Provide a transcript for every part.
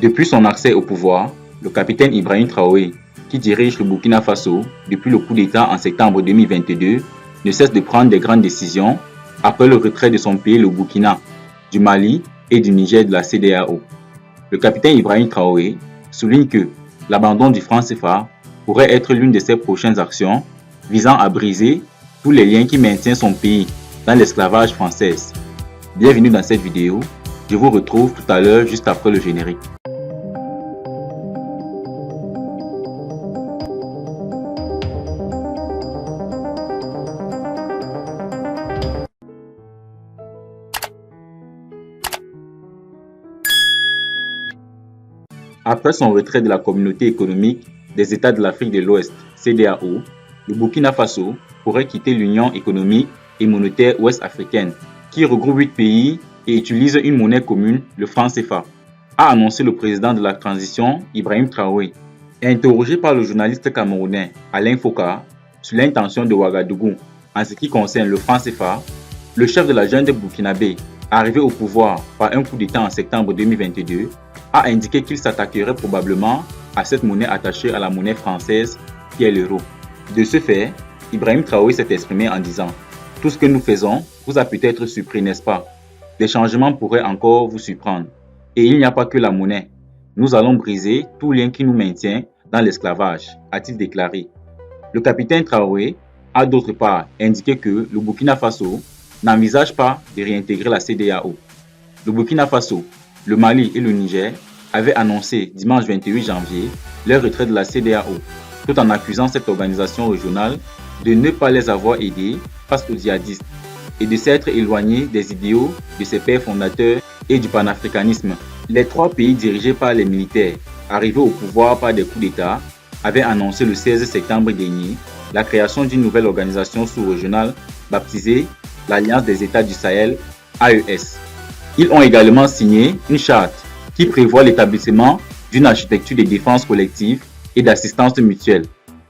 Depuis son accès au pouvoir, le capitaine Ibrahim Traoré, qui dirige le Burkina Faso depuis le coup d'État en septembre 2022, ne cesse de prendre des grandes décisions après le retrait de son pays, le Burkina, du Mali et du Niger de la CEDEAO. Le capitaine Ibrahim Traoré souligne que l'abandon du franc CFA pourrait être l'une de ses prochaines actions visant à briser tous les liens qui maintiennent son pays dans l'esclavage français. Bienvenue dans cette vidéo, je vous retrouve tout à l'heure juste après le générique. Après son retrait de la Communauté économique des États de l'Afrique de l'Ouest, CEDEAO, le Burkina Faso pourrait quitter l'Union économique et monétaire ouest-africaine, qui regroupe 8 pays et utilise une monnaie commune, le franc CFA, a annoncé le président de la transition, Ibrahim Traoré. Interrogé par le journaliste camerounais Alain Foka sur l'intention de Ouagadougou en ce qui concerne le franc CFA, le chef de la junte burkinabé, arrivé au pouvoir par un coup d'État en septembre 2022, a indiqué qu'il s'attaquerait probablement à cette monnaie attachée à la monnaie française qui est l'euro. De ce fait, Ibrahim Traoré s'est exprimé en disant « Tout ce que nous faisons vous a peut-être surpris, n'est-ce pas? Des changements pourraient encore vous surprendre. Et il n'y a pas que la monnaie. Nous allons briser tout lien qui nous maintient dans l'esclavage », a-t-il déclaré. Le capitaine Traoré a d'autre part indiqué que le Burkina Faso n'envisage pas de réintégrer la CEDEAO. Le Burkina Faso, le Mali et le Niger avaient annoncé dimanche 28 janvier leur retrait de la CEDEAO, tout en accusant cette organisation régionale de ne pas les avoir aidés face aux djihadistes et de s'être éloignés des idéaux de ses pères fondateurs et du panafricanisme. Les 3 pays dirigés par les militaires, arrivés au pouvoir par des coups d'État, avaient annoncé le 16 septembre dernier la création d'une nouvelle organisation sous-régionale baptisée l'Alliance des États du Sahel, AES. Ils ont également signé une charte qui prévoit l'établissement d'une architecture de défense collective et d'assistance mutuelle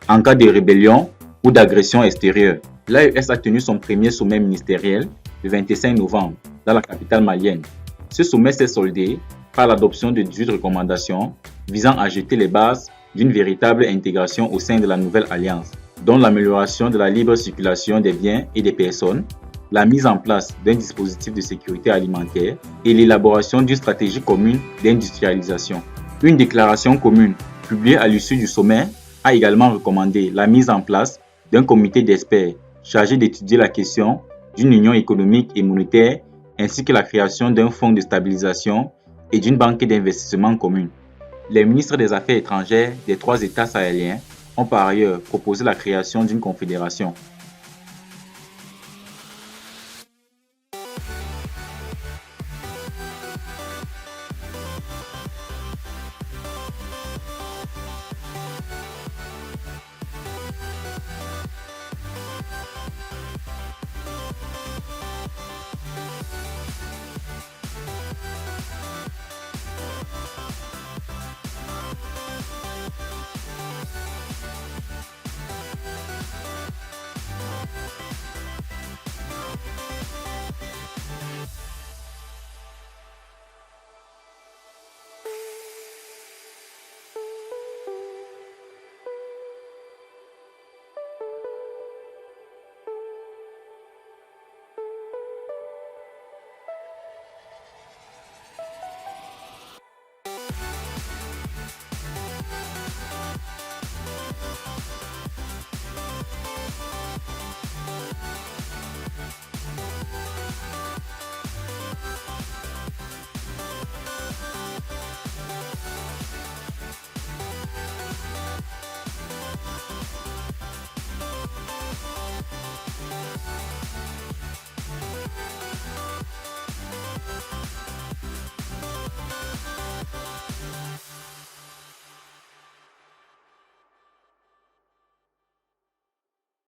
en cas de rébellion ou d'agression extérieure. L'AES a tenu son premier sommet ministériel le 25 novembre dans la capitale malienne. Ce sommet s'est soldé par l'adoption de 18 recommandations visant à jeter les bases d'une véritable intégration au sein de la nouvelle alliance, dont l'amélioration de la libre circulation des biens et des personnes, la mise en place d'un dispositif de sécurité alimentaire et l'élaboration d'une stratégie commune d'industrialisation. Une déclaration commune publiée à l'issue du sommet a également recommandé la mise en place d'un comité d'experts chargé d'étudier la question d'une union économique et monétaire ainsi que la création d'un fonds de stabilisation et d'une banque d'investissement commune. Les ministres des Affaires étrangères des 3 États sahéliens ont par ailleurs proposé la création d'une confédération